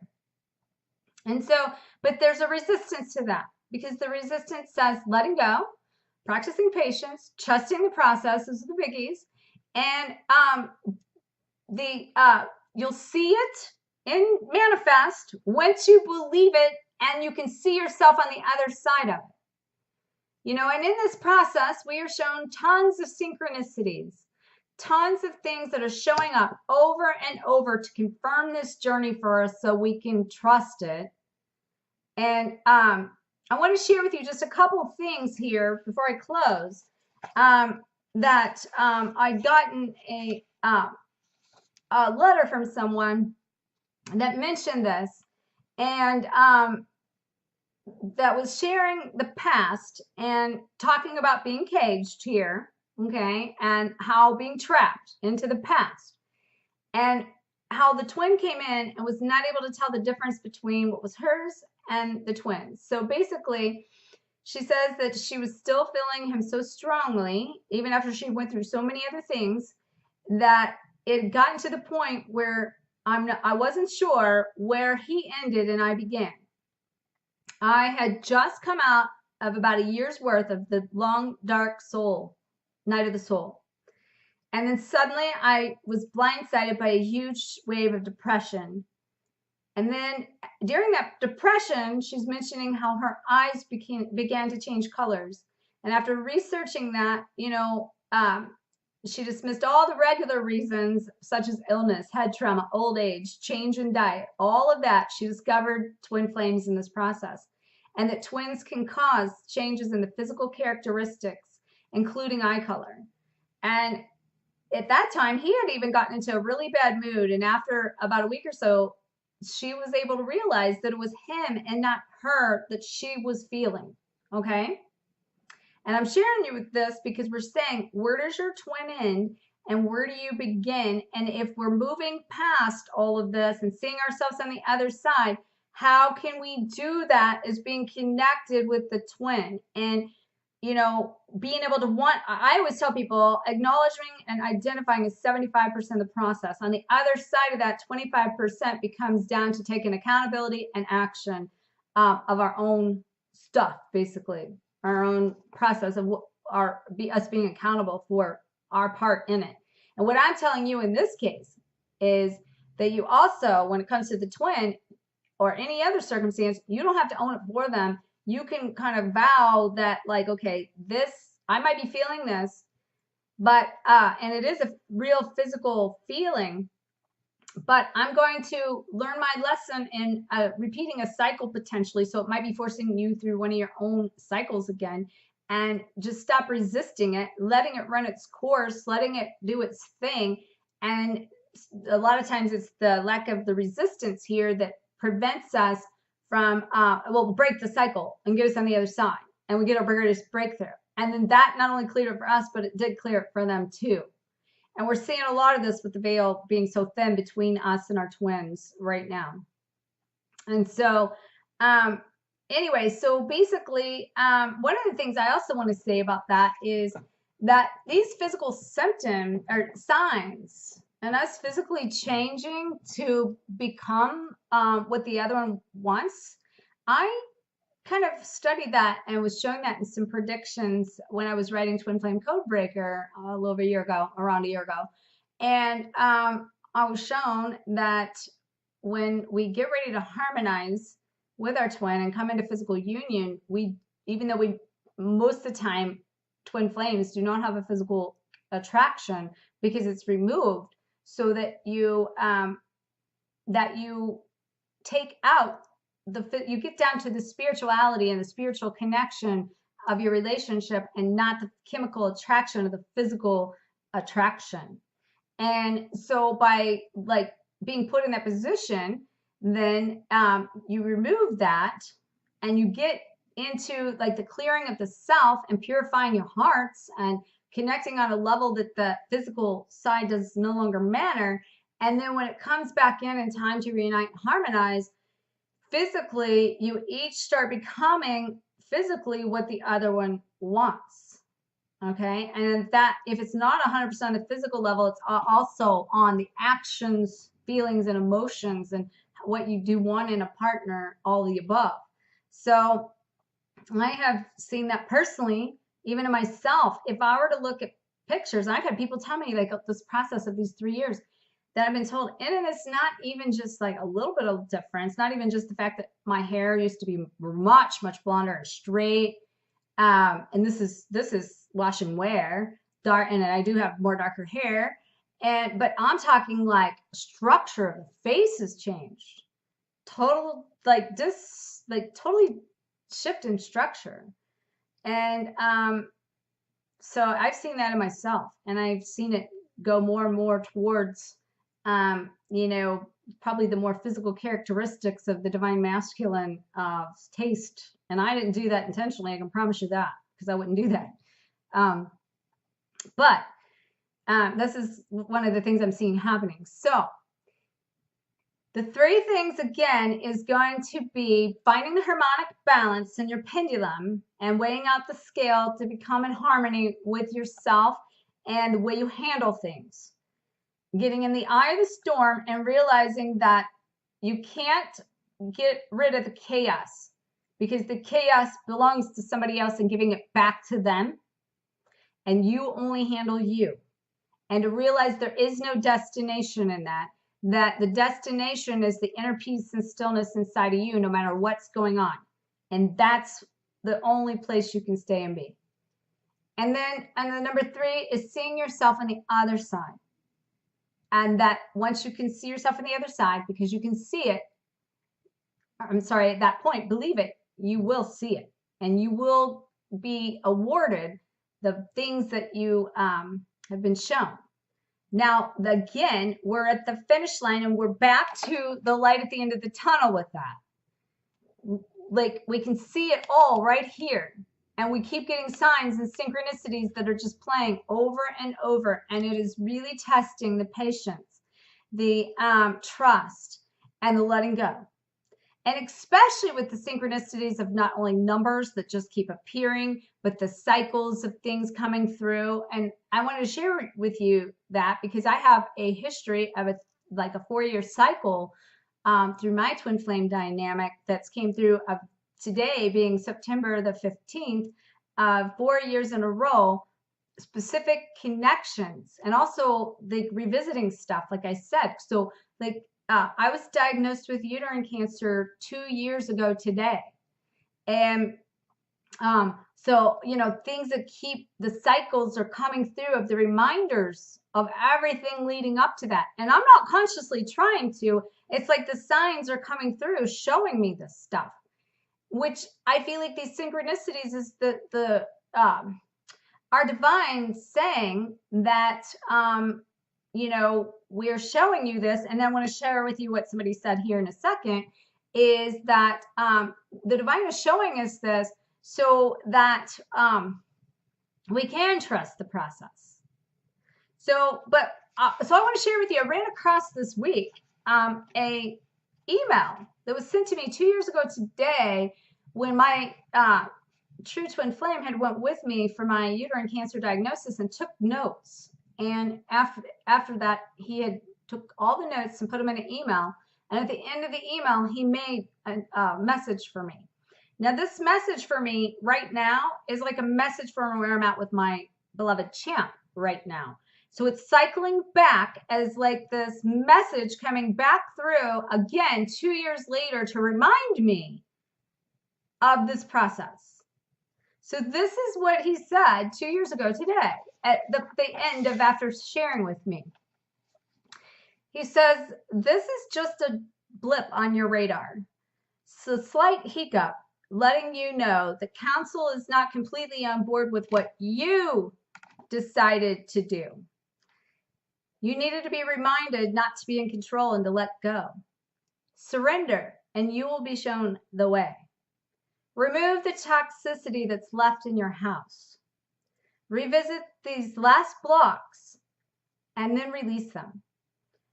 S1: And so, but there's a resistance to that because the resistance says letting go, practicing patience, trusting the process is the biggies. And you'll see it in manifest once you believe it and you can see yourself on the other side of it. You know, and in this process, we are shown tons of synchronicities, tons of things that are showing up over and over to confirm this journey for us so we can trust it. And I want to share with you just a couple of things here before I close that I'd gotten a letter from someone that mentioned this and that was sharing the past and talking about being caged here, okay, and how being trapped into the past and how the twin came in and was not able to tell the difference between what was hers and the twins. So basically, she says that she was still feeling him so strongly, even after she went through so many other things, that it had gotten to the point where I wasn't sure where he ended and I began. I had just come out of about a year's worth of the long, dark soul, night of the soul. And then suddenly I was blindsided by a huge wave of depression. And then during that depression, she's mentioning how her eyes began to change colors. And after researching that, you know, she dismissed all the regular reasons, such as illness, head trauma, old age, change in diet, all of that. She discovered twin flames in this process, and that twins can cause changes in the physical characteristics, including eye color. And at that time, he had even gotten into a really bad mood. And after about a week or so, she was able to realize that it was him and not her that she was feeling. Okay. And I'm sharing you with this because we're saying, where does your twin end and where do you begin? And if we're moving past all of this and seeing ourselves on the other side, how can we do that as being connected with the twin? And, you know, being able to I always tell people acknowledging and identifying is 75% of the process. On the other side of that, 25% becomes down to taking accountability and action of our own stuff, basically. Our own process of us being accountable for our part in it. And what I'm telling you in this case is that you also, when it comes to the twin or any other circumstance, you don't have to own it for them. You can kind of vow that, like, okay, I might be feeling this, but and it is a real physical feeling, but I'm going to learn my lesson in repeating a cycle potentially. So it might be forcing you through one of your own cycles again, and just stop resisting it, letting it run its course, letting it do its thing. And a lot of times it's the lack of the resistance here that prevents us from, break the cycle and get us on the other side. And we get our greatest breakthrough. And then that not only cleared it for us, but it did clear it for them too. And we're seeing a lot of this with the veil being so thin between us and our twins right now. And so, anyway, so basically, one of the things I also want to say about that is that these physical symptoms or signs and us physically changing to become what the other one wants, I kind of studied that and was showing that in some predictions when I was writing Twin Flame Codebreaker a little over a year ago, around a year ago. And I was shown that when we get ready to harmonize with our twin and come into physical union, even though most of the time, twin flames do not have a physical attraction because it's removed, so that you take out you get down to the spirituality and the spiritual connection of your relationship and not the chemical attraction of the physical attraction. And so by like being put in that position, then you remove that and you get into like the clearing of the self and purifying your hearts and connecting on a level that the physical side does no longer matter. And then when it comes back in time to reunite and harmonize, physically, you each start becoming physically what the other one wants. Okay, and that if it's not 100% a physical level, it's also on the actions, feelings, and emotions, and what you do want in a partner, all the above. So I have seen that personally, even in myself. If I were to look at pictures, I've had people tell me, like, this process of these 3 years that I've been told, and it's not even just like a little bit of difference, not even just the fact that my hair used to be much blonder and straight. And this is wash and wear, dark, and I do have more darker hair. But I'm talking like structure of the face has changed. Total, like this, like totally shift in structure. And so I've seen that in myself, and I've seen it go more and more towards, you know, probably the more physical characteristics of the divine masculine taste. And I didn't do that intentionally. I can promise you that, because I wouldn't do that. But this is one of the things I'm seeing happening. So the 3 things, again, is going to be finding the harmonic balance in your pendulum and weighing out the scale to become in harmony with yourself and the way you handle things. Getting in the eye of the storm and realizing that you can't get rid of the chaos, because the chaos belongs to somebody else, and giving it back to them, and you only handle you. And to realize there is no destination in that the destination is the inner peace and stillness inside of you, no matter what's going on. And that's the only place you can stay and be. And then number 3 is seeing yourself on the other side. And that once you can see yourself on the other side, because you can see it, I'm sorry, at that point, believe it, you will see it, and you will be awarded the things that you have been shown. Now, again, we're at the finish line, and we're back to the light at the end of the tunnel with that. Like, we can see it all right here, and we keep getting signs and synchronicities that are just playing over and over, and it is really testing the patience, the trust, and the letting go. And especially with the synchronicities of not only numbers that just keep appearing, but the cycles of things coming through. And I wanted to share with you that because I have a history of a 4-year cycle through my twin flame dynamic that's came through of today being September the 15th, 4 years in a row, specific connections, and also the revisiting stuff, like I said. So like, I was diagnosed with uterine cancer 2 years ago today. And so, you know, things that keep the cycles are coming through of the reminders of everything leading up to that. And I'm not consciously trying to. It's like the signs are coming through showing me this stuff, which I feel like these synchronicities is our divine saying that, you know, we're showing you this. And I want to share with you what somebody said here in a second, is that the divine is showing us this so that we can trust the process. So I want to share with you, I ran across this week a email that was sent to me 2 years ago today, when my true twin flame had went with me for my uterine cancer diagnosis and took notes. And after that, he had took all the notes and put them in an email. And at the end of the email, he made a message for me. Now, this message for me right now is like a message from where I'm at with my beloved champ right now. So it's cycling back as like this message coming back through again 2 years later to remind me of this process. So this is what he said 2 years ago today at the end of after sharing with me. He says, this is just a blip on your radar. So slight hiccup, letting you know the council is not completely on board with what you decided to do. You needed to be reminded not to be in control and to let go. Surrender, and you will be shown the way. Remove the toxicity that's left in your house. Revisit these last blocks and then release them.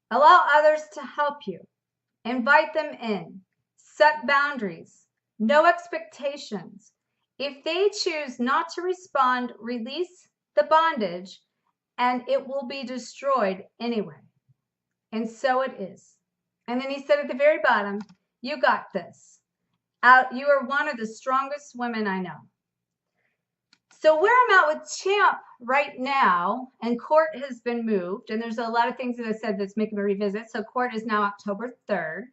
S1: Allow others to help you. Invite them in. Set boundaries. No expectations. If they choose not to respond, release the bondage and it will be destroyed anyway. And so it is. And then he said at the very bottom, you got this. You are one of the strongest women I know. So where I'm at with Champ right now, and court has been moved, and there's a lot of things that I said that's making me revisit. So court is now October 3rd.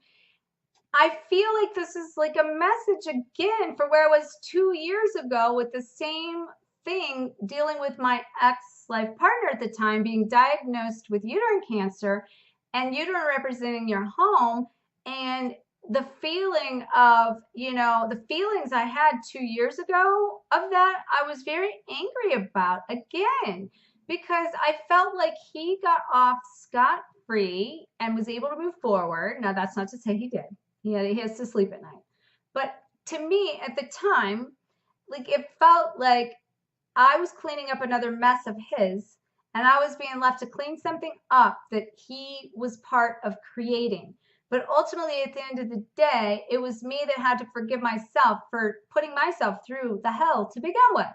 S1: I feel like this is like a message again for where I was 2 years ago with the same thing, dealing with my ex-life partner at the time being diagnosed with uterine cancer and uterine representing your home, and the feeling of, the feelings I had 2 years ago of that, I was very angry about again, because I felt like he got off scot-free and was able to move forward. Now, that's not to say he did. He has to sleep at night. But to me, at the time, like it felt like I was cleaning up another mess of his, and I was being left to clean something up that he was part of creating. But ultimately, at the end of the day, it was me that had to forgive myself for putting myself through the hell to begin with.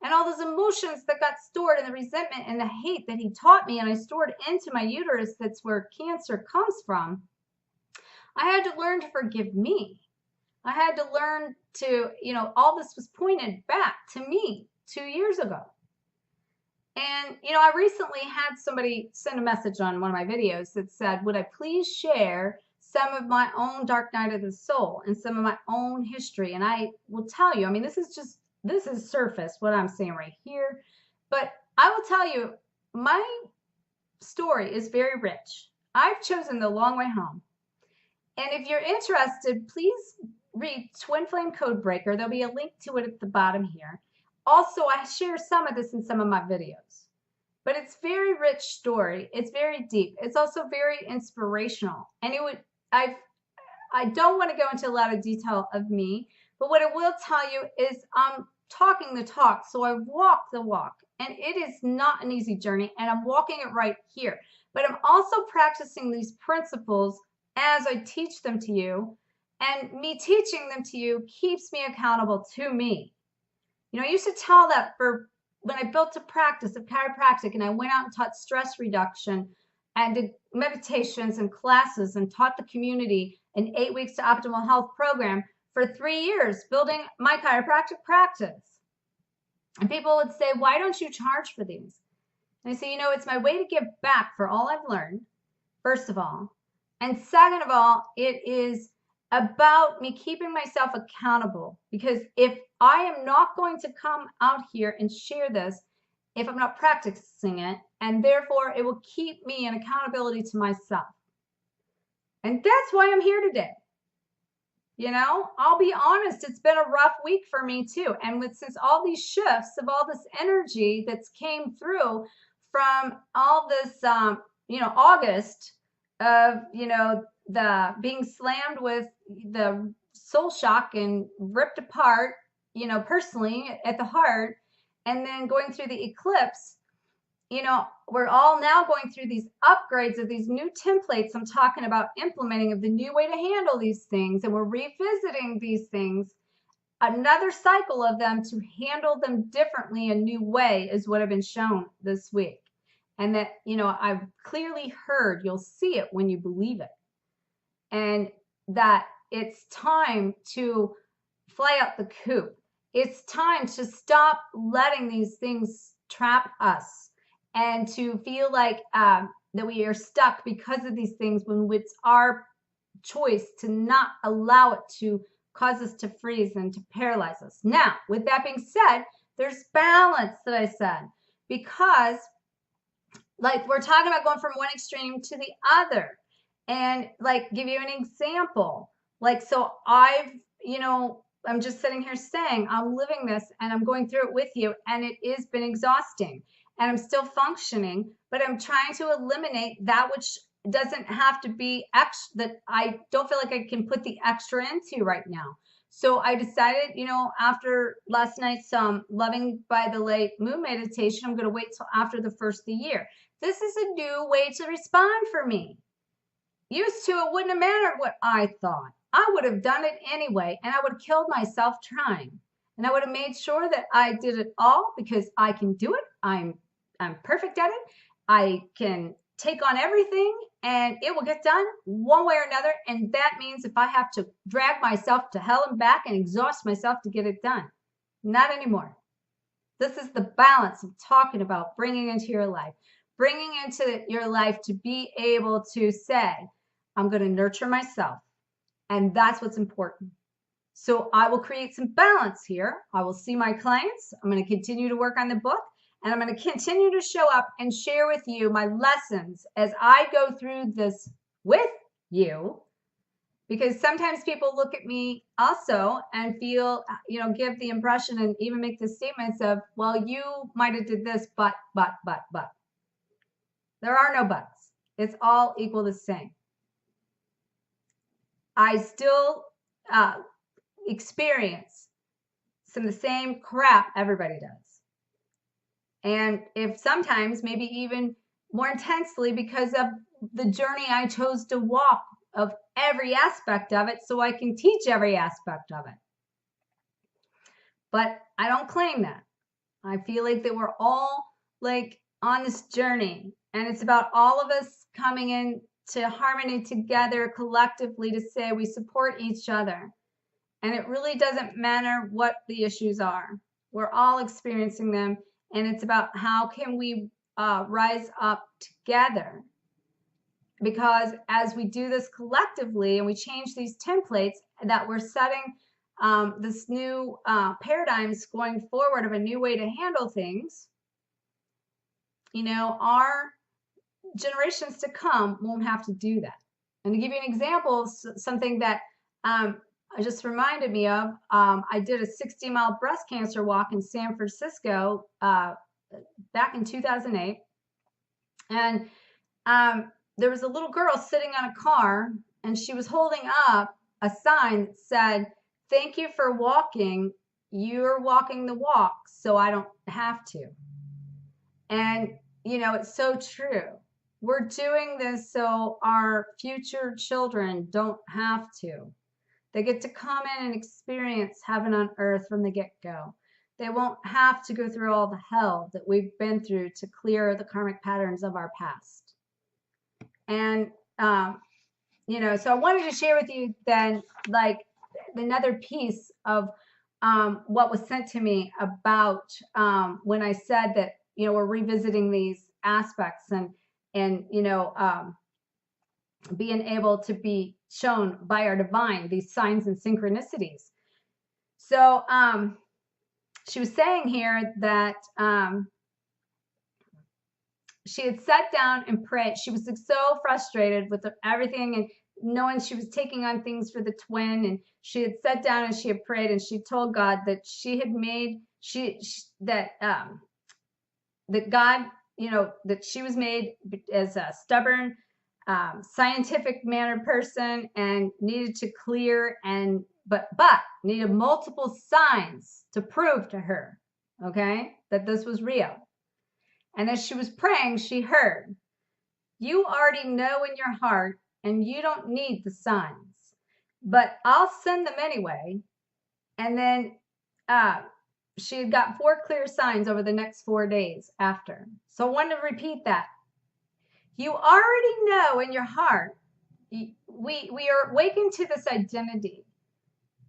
S1: And all those emotions that got stored and the resentment and the hate that he taught me and I stored into my uterus, that's where cancer comes from. I had to learn to forgive me. I had to learn to, all this was pointed back to me 2 years ago. And, I recently had somebody send a message on one of my videos that said, would I please share some of my own dark night of the soul and some of my own history? And I will tell you, this is surface, what I'm saying right here. But I will tell you, my story is very rich. I've chosen the long way home. And if you're interested, please read Twin Flame Codebreaker. There'll be a link to it at the bottom here. Also, I share some of this in some of my videos. But it's very rich story. It's very deep. It's also very inspirational. And I don't want to go into a lot of detail of me, but what I will tell you is I'm talking the talk. So I walk the walk. And it is not an easy journey. And I'm walking it right here. But I'm also practicing these principles as I teach them to you, and me teaching them to you keeps me accountable to me. I used to tell that for when I built a practice of chiropractic and I went out and taught stress reduction and did meditations and classes and taught the community an 8 weeks to optimal health program for 3 years, building my chiropractic practice. And people would say, why don't you charge for these? And I say, it's my way to give back for all I've learned, first of all. And second of all, it is about me keeping myself accountable, because if I am not going to come out here and share this, if I'm not practicing it, and therefore it will keep me in accountability to myself. And that's why I'm here today. I'll be honest, it's been a rough week for me too. And since all these shifts of all this energy that's came through from all this, August, of the being slammed with the soul shock and ripped apart, personally at the heart, and then going through the eclipse, we're all now going through these upgrades of these new templates I'm talking about implementing, of the new way to handle these things, and we're revisiting these things, another cycle of them to handle them differently, a new way is what I've been shown this week. And that, I've clearly heard, you'll see it when you believe it. And that it's time to fly out the coop. It's time to stop letting these things trap us and to feel like that we are stuck because of these things, when it's our choice to not allow it to cause us to freeze and to paralyze us. Now, with that being said, there's balance that I said, because like we're talking about going from one extreme to the other. And like, give you an example. Like, so I'm just sitting here saying, I'm living this and I'm going through it with you. And it has been exhausting and I'm still functioning, but I'm trying to eliminate that which doesn't have to be extra, that I don't feel like I can put the extra into right now. So I decided, after last night's Loving by the Late Moon meditation, I'm going to wait till after the first of the year. This is a new way to respond for me. Used to, it wouldn't have mattered what I thought. I would have done it anyway, and I would have killed myself trying. And I would have made sure that I did it all because I can do it. I'm perfect at it. I can take on everything and it will get done one way or another. And that means if I have to drag myself to hell and back and exhaust myself to get it done, not anymore. This is the balance I'm talking about, bringing into your life. Bringing into your life to be able to say, I'm going to nurture myself. And that's what's important. So I will create some balance here. I will see my clients. I'm going to continue to work on the book. And I'm going to continue to show up and share with you my lessons as I go through this with you. Because sometimes people look at me also and feel, give the impression and even make the statements of, well, you might have did this, but. There are no buts. It's all equal the same. I still experience some of the same crap everybody does. And if sometimes maybe even more intensely because of the journey I chose to walk of every aspect of it so I can teach every aspect of it. But I don't claim that. I feel like that we're all like on this journey and it's about all of us coming in to harmony together collectively to say we support each other. And it really doesn't matter what the issues are. We're all experiencing them. And it's about how can we rise up together. Because as we do this collectively and we change these templates that we're setting this new paradigms going forward of a new way to handle things, our generations to come won't have to do that. And to give you an example, something that just reminded me of, I did a 60-mile breast cancer walk in San Francisco back in 2008. And there was a little girl sitting on a car and she was holding up a sign that said, "Thank you for walking. You're walking the walk, so I don't have to." And, it's so true. We're doing this so our future children don't have to. They get to come in and experience heaven on earth from the get-go. They won't have to go through all the hell that we've been through to clear the karmic patterns of our past. And, so I wanted to share with you then, like, another piece of what was sent to me about when I said that, we're revisiting these aspects and being able to be shown by our divine, these signs and synchronicities. So she was saying here that she had sat down and prayed. She was so frustrated with everything and knowing she was taking on things for the twin. And she had sat down and she had prayed and she told God that she had made, that God, that she was made as a stubborn, scientific mannered person and needed to clear but needed multiple signs to prove to her, okay, that this was real. And as she was praying, she heard, "You already know in your heart and you don't need the signs, but I'll send them anyway." And then she had got 4 clear signs over the next 4 days after. So I wanted to repeat that. You already know in your heart, we are awakened to this identity.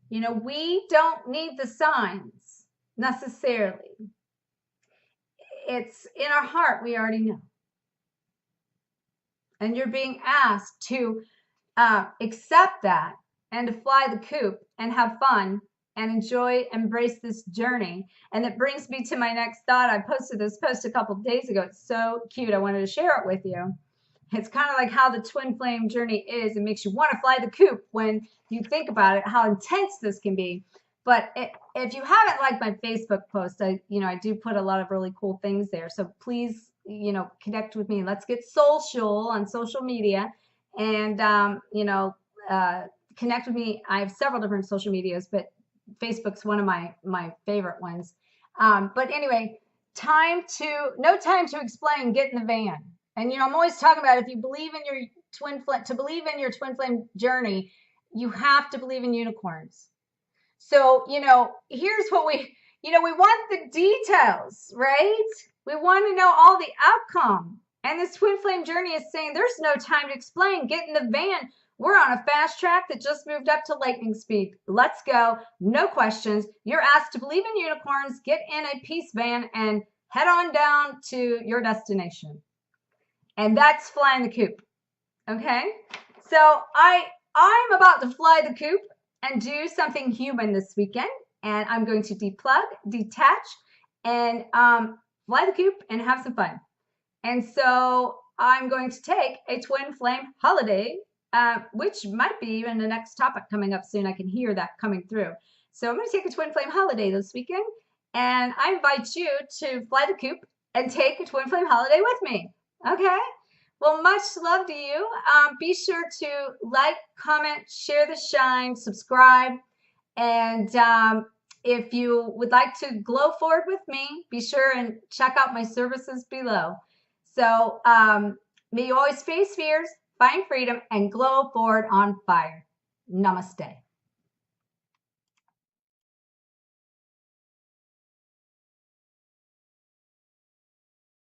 S1: We don't need the signs necessarily. It's in our heart, we already know. And you're being asked to accept that and to fly the coop and have fun and embrace this journey. And it brings me to my next thought. I posted this post a couple of days ago. It's so cute. I wanted to share it with you. It's kind of like how the twin flame journey is. It makes you want to fly the coop when you think about it, how intense this can be. But if you haven't liked my Facebook post, I do put a lot of really cool things there. So please, connect with me. Let's get social on social media and, connect with me. I have several different social medias, but Facebook's one of my favorite ones. But anyway, no time to explain, get in the van. And, I'm always talking about if you believe in your twin flame, to believe in your twin flame journey, you have to believe in unicorns. So, here's what we want the details, right? We want to know all the outcome. And this twin flame journey is saying there's no time to explain. Get in the van. We're on a fast track that just moved up to lightning speed. Let's go. No questions. You're asked to believe in unicorns, get in a peace van, and head on down to your destination. And that's flying the coop. Okay? So I'm about to fly the coop and do something human this weekend. And I'm going to deplug, detach, and fly the coop and have some fun. And so I'm going to take a twin flame holiday, which might be even the next topic coming up soon. I can hear that coming through. So I'm going to take a twin flame holiday this weekend. And I invite you to fly the coop and take a twin flame holiday with me. Okay? Well, much love to you. Be sure to like, comment, share the shine, subscribe. And if you would like to glow forward with me, be sure and check out my services below. So may you always face fears, find freedom, and glow forward on fire. Namaste.